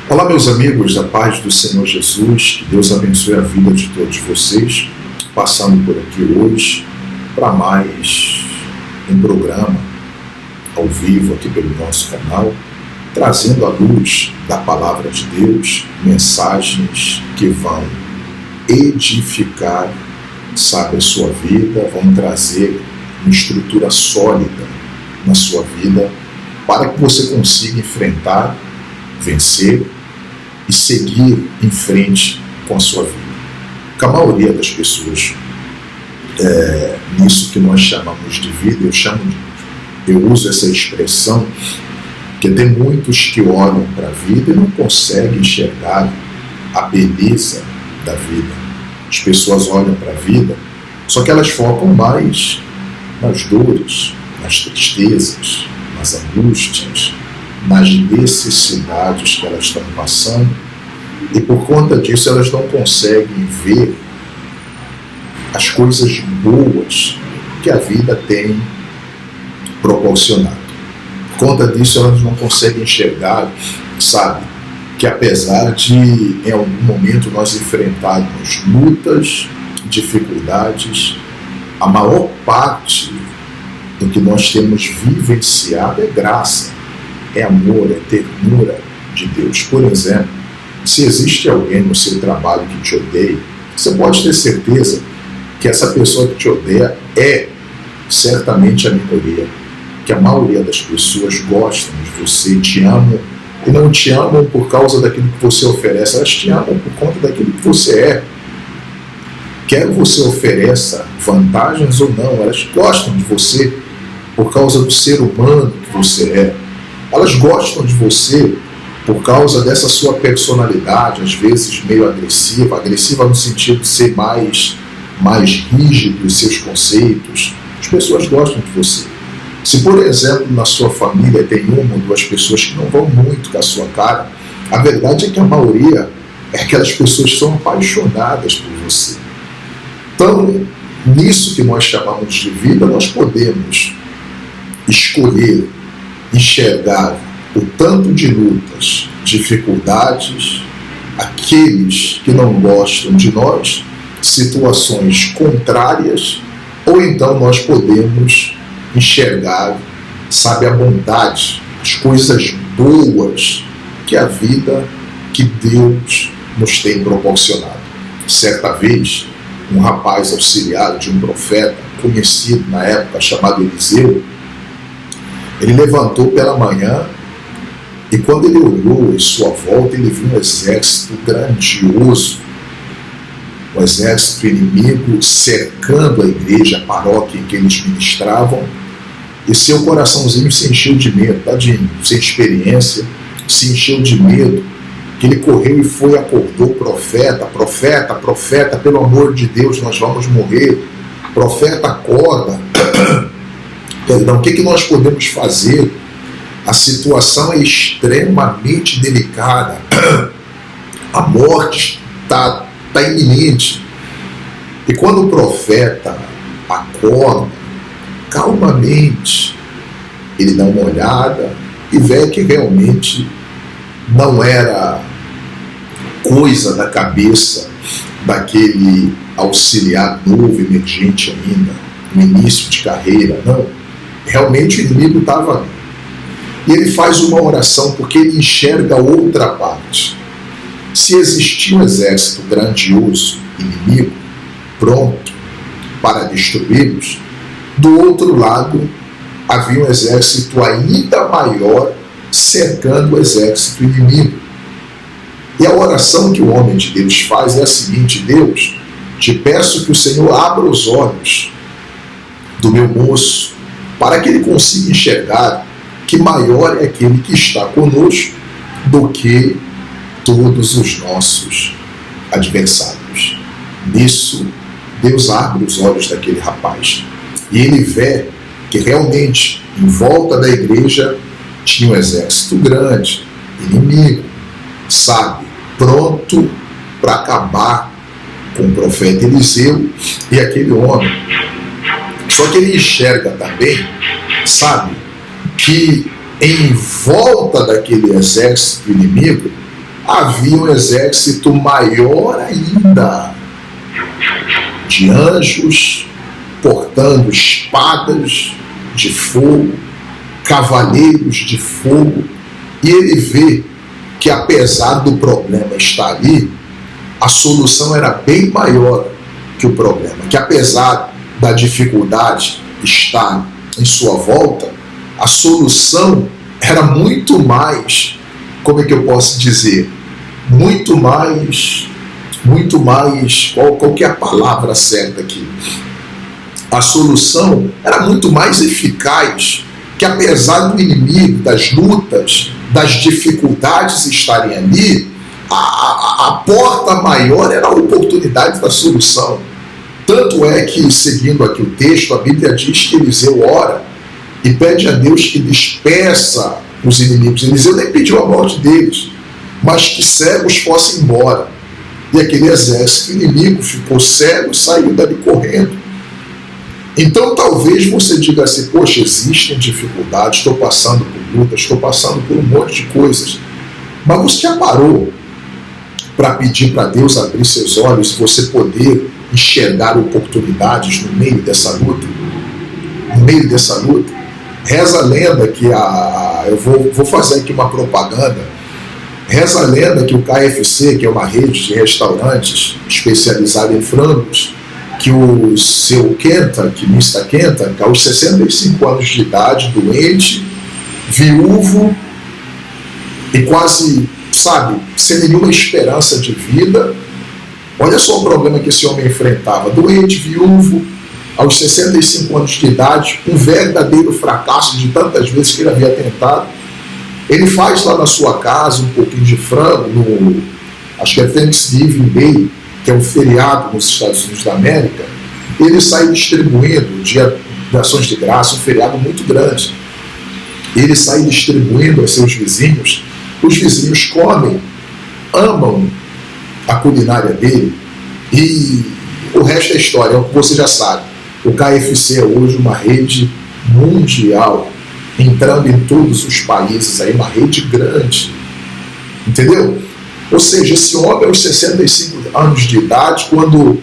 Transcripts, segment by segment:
Olá, meus amigos, a paz do Senhor Jesus, que Deus abençoe a vida de todos vocês, passando por aqui hoje para mais um programa ao vivo aqui pelo nosso canal, trazendo à luz da Palavra de Deus mensagens que vão edificar, a sua vida, vão trazer uma estrutura sólida na sua vida para que você consiga enfrentar, vencer e seguir em frente com a sua vida. Porque a maioria das pessoas, nisso que nós chamamos de vida, eu uso essa expressão, que tem muitos que olham para a vida e não conseguem enxergar a beleza da vida. As pessoas olham para a vida, só que elas focam mais nas dores, nas tristezas, nas angústias, nas necessidades que elas estão passando, e por conta disso elas não conseguem ver as coisas boas que a vida tem proporcionado. Por conta disso elas não conseguem enxergar, que apesar de em algum momento nós enfrentarmos lutas, dificuldades, a maior parte do que nós temos vivenciado é graça, é amor, é ternura de Deus. Por exemplo, se existe alguém no seu trabalho que te odeia, você pode ter certeza que essa pessoa que te odeia é certamente a minoria, que a maioria das pessoas gostam de você, te amam, e não te amam por causa daquilo que você oferece, elas te amam por conta daquilo que você é. Quer você ofereça vantagens ou não, elas gostam de você por causa do ser humano que você é. Elas gostam de você por causa dessa sua personalidade, às vezes meio agressiva no sentido de ser mais rígido em seus conceitos. As pessoas gostam de você. Se, por exemplo, na sua família tem uma ou duas pessoas que não vão muito com a sua cara, a verdade é que a maioria é aquelas pessoas que são apaixonadas por você. Então, nisso que nós chamamos de vida, nós podemos escolher, enxergar o tanto de lutas, dificuldades, aqueles que não gostam de nós, situações contrárias, ou então nós podemos enxergar, a bondade, as coisas boas que a vida, que Deus nos tem proporcionado. Certa vez, um rapaz auxiliar de um profeta, conhecido na época, chamado Eliseu, ele levantou pela manhã e quando ele olhou em sua volta, ele viu um exército grandioso, um exército inimigo cercando a igreja, a paróquia em que eles ministravam, e seu coraçãozinho se encheu de medo, tadinho, sem experiência, se encheu de medo, que ele correu e foi, acordou o profeta, pelo amor de Deus, nós vamos morrer, profeta, acorda, perdão, o que nós podemos fazer? A situação é extremamente delicada, a morte está iminente. E quando o profeta acorda, calmamente, ele dá uma olhada e vê que realmente não era coisa da cabeça daquele auxiliar novo, emergente ainda, no início de carreira, não. Realmente o inimigo estava ali. E ele faz uma oração porque ele enxerga outra parte. Se existia um exército grandioso, inimigo, pronto para destruí-los, do outro lado havia um exército ainda maior cercando o exército inimigo. E a oração que o homem de Deus faz é a seguinte: Deus, te peço que o Senhor abra os olhos do meu moço para que ele consiga enxergar que maior é aquele que está conosco do que todos os nossos adversários. Nisso, Deus abre os olhos daquele rapaz e ele vê que realmente em volta da igreja tinha um exército grande, inimigo, pronto para acabar com o profeta Eliseu e aquele homem. Só que ele enxerga também, que em volta daquele exército inimigo havia um exército maior ainda, de anjos portando espadas de fogo, cavaleiros de fogo, e ele vê que, apesar do problema estar ali, a solução era bem maior que o problema, que apesar da dificuldade estar em sua volta, a solução era muito mais, como é que eu posso dizer, muito mais, qual que é a palavra certa aqui? A solução era muito mais eficaz, que apesar do inimigo, das lutas, das dificuldades estarem ali, a porta maior era a oportunidade da solução. Tanto é que, seguindo aqui o texto, a Bíblia diz que Eliseu ora e pede a Deus que despeça os inimigos. Eliseu nem pediu a morte deles, mas que cegos fossem embora. E aquele exército inimigo ficou cego e saiu dali correndo. Então talvez você diga assim, poxa, existem dificuldades, estou passando por lutas, estou passando por um monte de coisas. Mas você já parou para pedir para Deus abrir seus olhos e você poder enxergar oportunidades no meio dessa luta? No meio dessa luta? Reza a lenda que eu vou fazer aqui uma propaganda. Reza a lenda que o KFC, que é uma rede de restaurantes especializada em frangos, que o seu Kenta, que Mr. Kenta, aos 65 anos de idade, doente, viúvo e quase, sabe, sem nenhuma esperança de vida. Olha só o problema que esse homem enfrentava. Doente, viúvo, aos 65 anos de idade, um verdadeiro fracasso de tantas vezes que ele havia tentado. Ele faz lá na sua casa um pouquinho de frango, acho que é Thanksgiving Day, que é um feriado nos Estados Unidos da América. Ele sai distribuindo, dia de ações de graça, um feriado muito grande. Ele sai distribuindo aos seus vizinhos. Os vizinhos comem, amam a culinária dele, e o resto é história, é o que você já sabe. O KFC é hoje uma rede mundial, entrando em todos os países, aí, uma rede grande, entendeu? Ou seja, esse homem aos 65 anos de idade, quando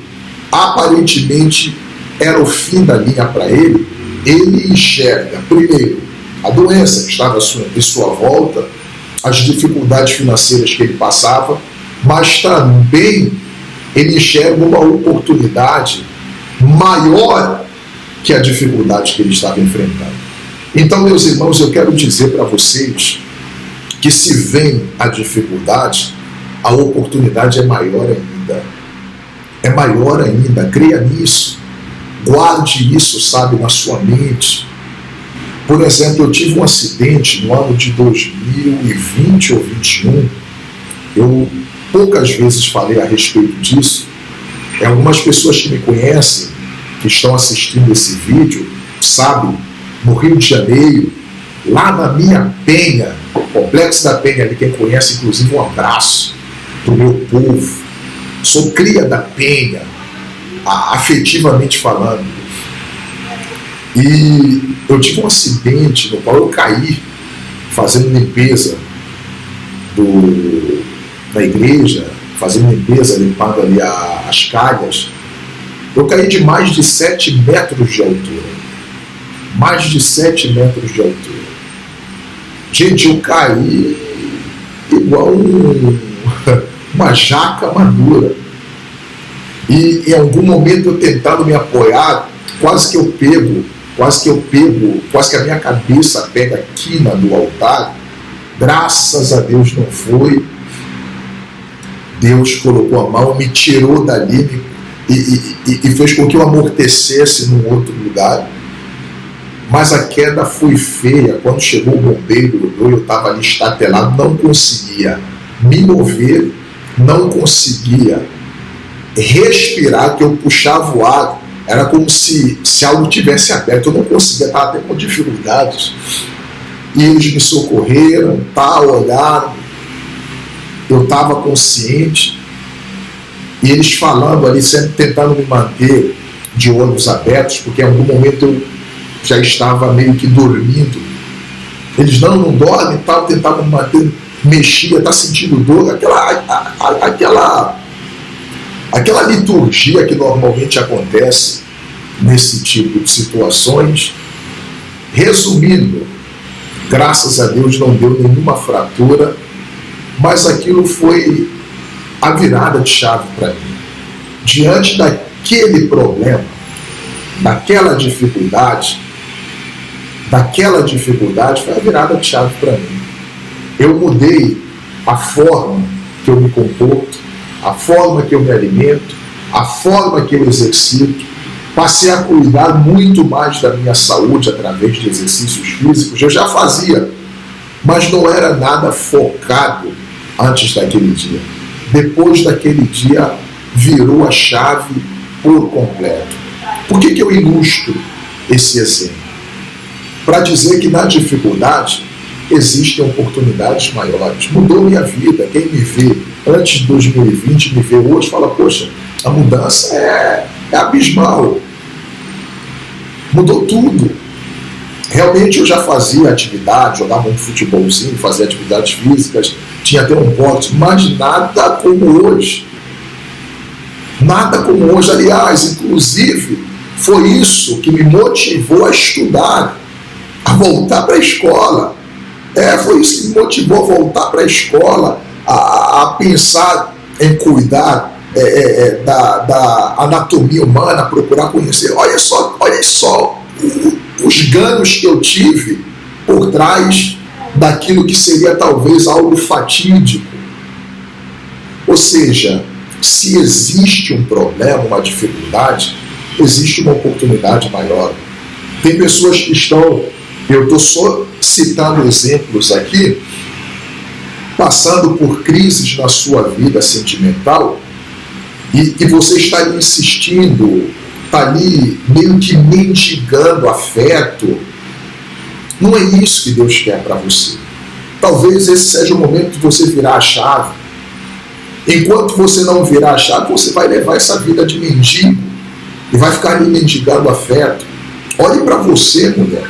aparentemente era o fim da linha para ele, ele enxerga, primeiro, a doença que estava em sua volta, as dificuldades financeiras que ele passava, mas também ele enxerga uma oportunidade maior que a dificuldade que ele estava enfrentando. Então, meus irmãos, eu quero dizer para vocês que, se vem a dificuldade, a oportunidade é maior ainda. É maior ainda. Creia nisso. Guarde isso, sabe, na sua mente. Por exemplo, eu tive um acidente no ano de 2020 ou 2021. Eu poucas vezes falei a respeito disso. Algumas pessoas que me conhecem, que estão assistindo esse vídeo, sabem, no Rio de Janeiro, lá na minha Penha, Complexo da Penha, ali, quem conhece, inclusive, um abraço para o meu povo. Sou cria da Penha, afetivamente falando. E eu tive um acidente no qual eu caí fazendo limpeza da igreja, fazendo limpeza, limpando ali as calhas. Eu caí de mais de 7 metros de altura. Mais de 7 metros de altura. Gente, eu caí igual uma jaca madura. E em algum momento eu tentando me apoiar, quase que a minha cabeça pega a quina do altar. Graças a Deus não foi. Deus colocou a mão, me tirou dali e fez com que eu amortecesse num outro lugar. Mas a queda foi feia. Quando chegou o bombeiro, eu estava ali estatelado, não conseguia me mover, não conseguia respirar, que eu puxava o ar, era como se algo tivesse aberto, eu não conseguia, estava até com dificuldades. E eles me socorreram, olharam, eu estava consciente, e eles falando ali, sempre tentando me manter de olhos abertos, porque em algum momento eu já estava meio que dormindo. Eles não dormem, tentavam me manter. mexia, está sentindo dor, aquela liturgia que normalmente acontece nesse tipo de situações. Resumindo, graças a Deus não deu nenhuma fratura, mas aquilo foi a virada de chave para mim. Diante daquele problema, daquela dificuldade foi a virada de chave para mim. Eu mudei a forma que eu me comporto, a forma que eu me alimento, a forma que eu exercito. Passei a cuidar muito mais da minha saúde através de exercícios físicos. Eu já fazia, mas não era nada focado antes daquele dia. Depois daquele dia, virou a chave por completo. Por que eu ilustro esse exemplo? Para dizer que na dificuldade existem oportunidades maiores. Mudou minha vida. Quem me vê antes de 2020, me vê hoje, fala, poxa, a mudança é abismal. Mudou tudo. Realmente eu já fazia atividade, jogava um futebolzinho, fazia atividades físicas, tinha até um boxe, mas nada como hoje. Nada como hoje. Aliás, inclusive, foi isso que me motivou a estudar, a voltar para a escola. Foi isso que me motivou a voltar para a escola, a pensar em cuidar da anatomia humana, procurar conhecer. Olha só os ganhos que eu tive por trás daquilo que seria talvez algo fatídico. Ou seja, se existe um problema, uma dificuldade, existe uma oportunidade maior. Tem pessoas que estão, eu estou só citando exemplos aqui, passando por crises na sua vida sentimental, e você está ali insistindo, está ali meio que mendigando afeto. Não é isso que Deus quer para você. Talvez esse seja o momento de você virar a chave. Enquanto você não virar a chave, você vai levar essa vida de mendigo e vai ficar ali mendigando afeto. Olhe para você, mulher.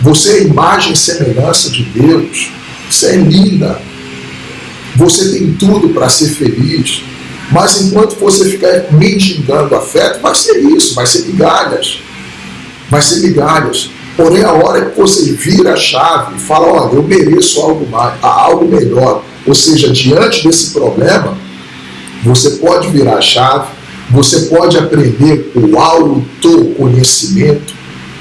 Você é a imagem e semelhança de Deus. Você é linda. Você tem tudo para ser feliz. Mas enquanto você ficar mendigando afeto, vai ser isso, vai ser migalhas. Vai ser migalhas. Porém, a hora que você vira a chave e fala, olha, eu mereço algo mais, algo melhor. Ou seja, diante desse problema, você pode virar a chave, você pode aprender o autoconhecimento,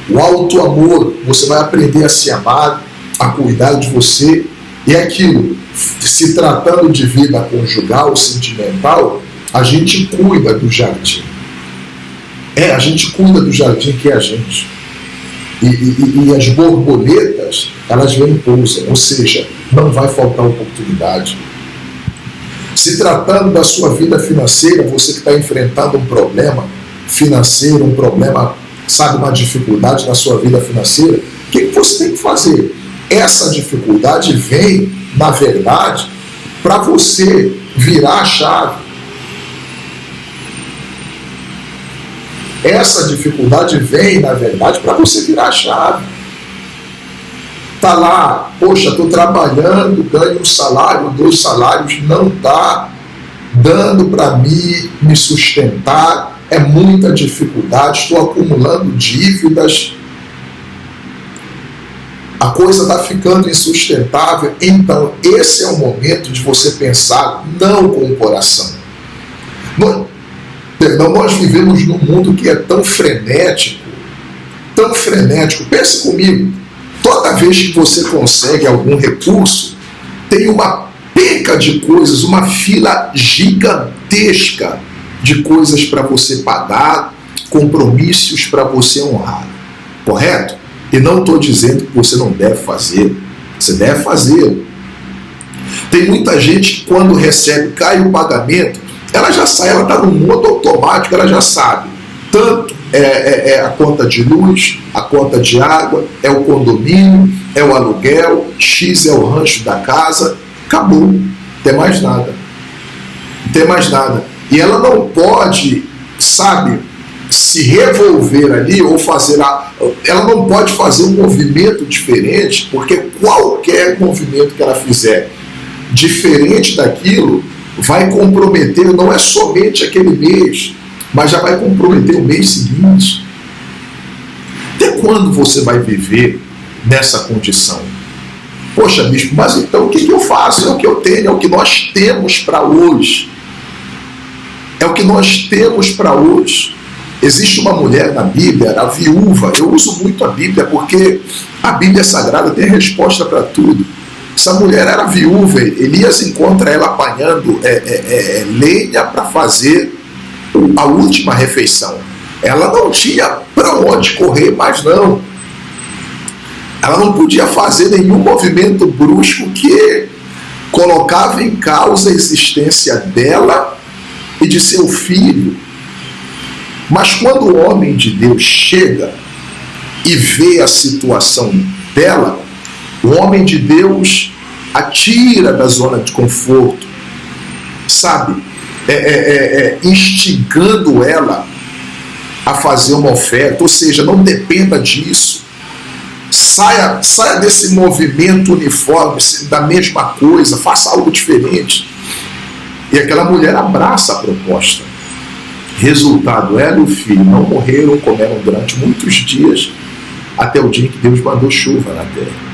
o autoamor. Você vai aprender a se amar, a cuidar de você. E aquilo, se tratando de vida conjugal, sentimental, a gente cuida do jardim. A gente cuida do jardim que é a gente. E as borboletas, elas vêm e pousam. Ou seja, não vai faltar oportunidade. Se tratando da sua vida financeira, você que está enfrentando um problema financeiro, um problema, sabe, uma dificuldade na sua vida financeira, o que você tem que fazer? Essa dificuldade vem, na verdade, para você virar a chave. Essa dificuldade vem, na verdade, para você virar a chave. Está lá, poxa, estou trabalhando, ganho um salário, 2 salários, não está dando para mim me sustentar, é muita dificuldade, estou acumulando dívidas, a coisa está ficando insustentável. Então, esse é o momento de você pensar não com o coração. Nós vivemos num mundo que é tão frenético, tão frenético. Pense comigo, toda vez que você consegue algum recurso, tem uma penca de coisas, uma fila gigantesca de coisas para você pagar, compromissos para você honrar. Correto? E não estou dizendo que você não deve fazer. Você deve fazer. Tem muita gente que quando recebe, cai o pagamento, ela já sai, ela está no modo automático, ela já sabe. Tanto é a conta de luz, a conta de água, é o condomínio, é o aluguel, X é o rancho da casa, acabou. Não tem mais nada. Não tem mais nada. E ela não pode, sabe, se revolver ali ou fazer ela não pode fazer um movimento diferente, porque qualquer movimento que ela fizer diferente daquilo, vai comprometer não é somente aquele mês, mas já vai comprometer o mês seguinte. Até quando você vai viver nessa condição? Poxa, bispo, mas então o que eu faço? É o que eu tenho, é o que nós temos para hoje. É o que nós temos para hoje. Existe uma mulher na Bíblia, a viúva. Eu uso muito a Bíblia porque a Bíblia Sagrada tem resposta para tudo. Essa mulher era viúva. Elias encontra ela apanhando lenha para fazer a última refeição. Ela não tinha para onde correr mais não. Ela não podia fazer nenhum movimento brusco que colocava em causa a existência dela e de seu filho. Mas quando o homem de Deus chega e vê a situação dela, o homem de Deus a tira da zona de conforto, sabe? Instigando ela a fazer uma oferta, ou seja, não dependa disso. Saia desse movimento uniforme, da mesma coisa, faça algo diferente. E aquela mulher abraça a proposta. Resultado, ela e o filho não morreram, comeram durante muitos dias, até o dia em que Deus mandou chuva na terra.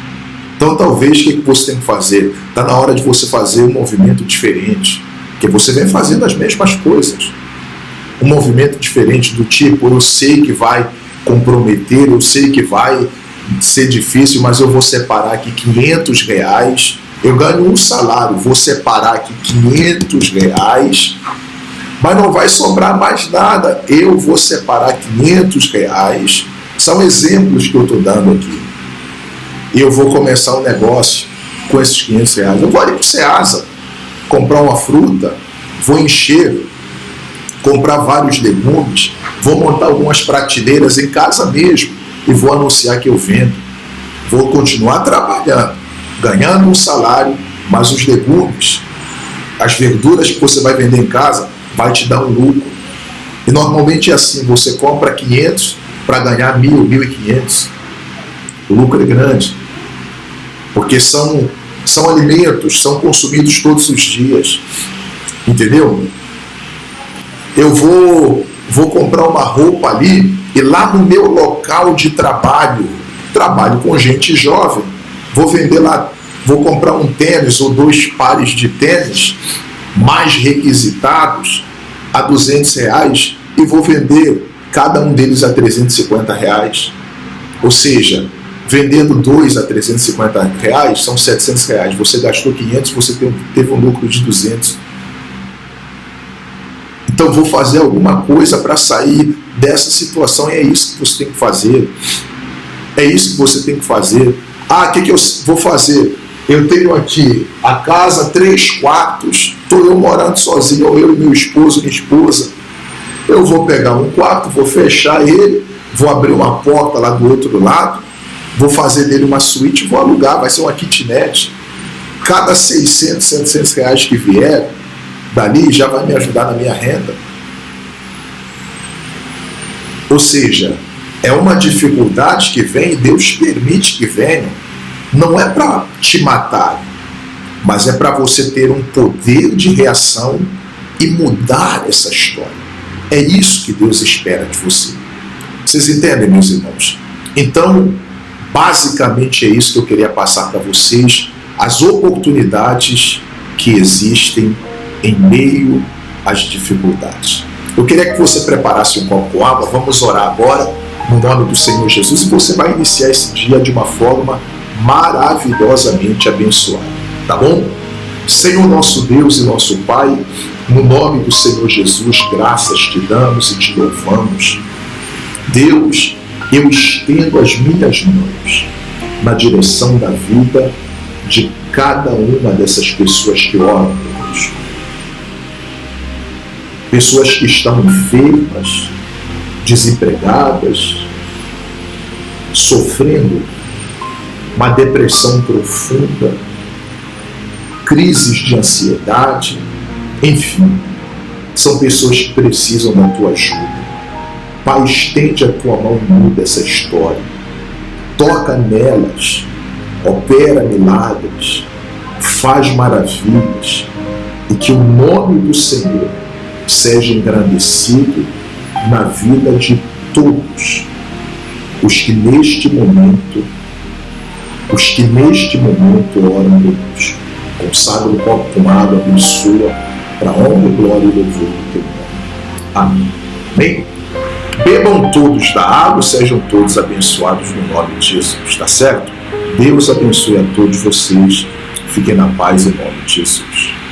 Então talvez o que você tem que fazer? Está na hora de você fazer um movimento diferente, porque você vem fazendo as mesmas coisas. Um movimento diferente do tipo, eu sei que vai comprometer, eu sei que vai ser difícil, mas eu vou separar aqui R$500, eu ganho um salário, vou separar aqui R$500, mas não vai sobrar mais nada, eu vou separar R$500, são exemplos que eu estou dando aqui, e eu vou começar um negócio com esses R$500, eu vou ali para o Ceasa, comprar uma fruta, vou encher, comprar vários legumes, vou montar algumas prateleiras em casa mesmo, e vou anunciar que eu vendo. Vou continuar trabalhando, ganhando um salário, mas os legumes, as verduras que você vai vender em casa, vai te dar um lucro. E normalmente é assim, você compra 500 para ganhar 1.000, 1.500. O lucro é grande, porque são alimentos, são consumidos todos os dias. Entendeu? Eu vou comprar uma roupa ali, e lá no meu local de trabalho com gente jovem, vou vender lá, vou comprar um tênis ou 2 pares de tênis mais requisitados a R$200 e vou vender cada um deles a R$350. Ou seja, vendendo 2 a R$350 são R$700. Você gastou 500, você teve um lucro de 200. Então vou fazer alguma coisa para sair dessa situação, e é isso que você tem que fazer. É isso que você tem que fazer. O que eu vou fazer? Eu tenho aqui a casa 3 quartos, estou eu morando sozinho, eu e meu esposo, minha esposa. Eu vou pegar um quarto, vou fechar ele, vou abrir uma porta lá do outro lado, vou fazer dele uma suíte, vou alugar, vai ser uma kitnet. Cada 600, 700 reais que vier dali já vai me ajudar na minha renda. Ou seja, é uma dificuldade que vem, e Deus permite que venha, não é para te matar, mas é para você ter um poder de reação e mudar essa história. É isso que Deus espera de você. Vocês entendem, meus irmãos? Então, basicamente é isso que eu queria passar para vocês, as oportunidades que existem em meio às dificuldades. Eu queria que você preparasse um copo com água, vamos orar agora, no nome do Senhor Jesus, e você vai iniciar esse dia de uma forma maravilhosamente abençoada, tá bom? Senhor nosso Deus e nosso Pai, no nome do Senhor Jesus, graças te damos e te louvamos. Deus, eu estendo as minhas mãos na direção da vida de cada uma dessas pessoas que oram por nós. Pessoas que estão enfermas, desempregadas, sofrendo uma depressão profunda, crises de ansiedade, enfim, são pessoas que precisam da tua ajuda. Pai, estende a tua mão e muda essa história. Toca nelas, opera milagres, faz maravilhas e que o nome do Senhor seja engrandecido na vida de todos os que neste momento oram por nós. Consagra o copo com água, abençoa, para honra, glória e louvor do teu nome. Amém. Bem, bebam todos da água, sejam todos abençoados no nome de Jesus, tá certo? Deus abençoe a todos vocês. Fiquem na paz em nome de Jesus.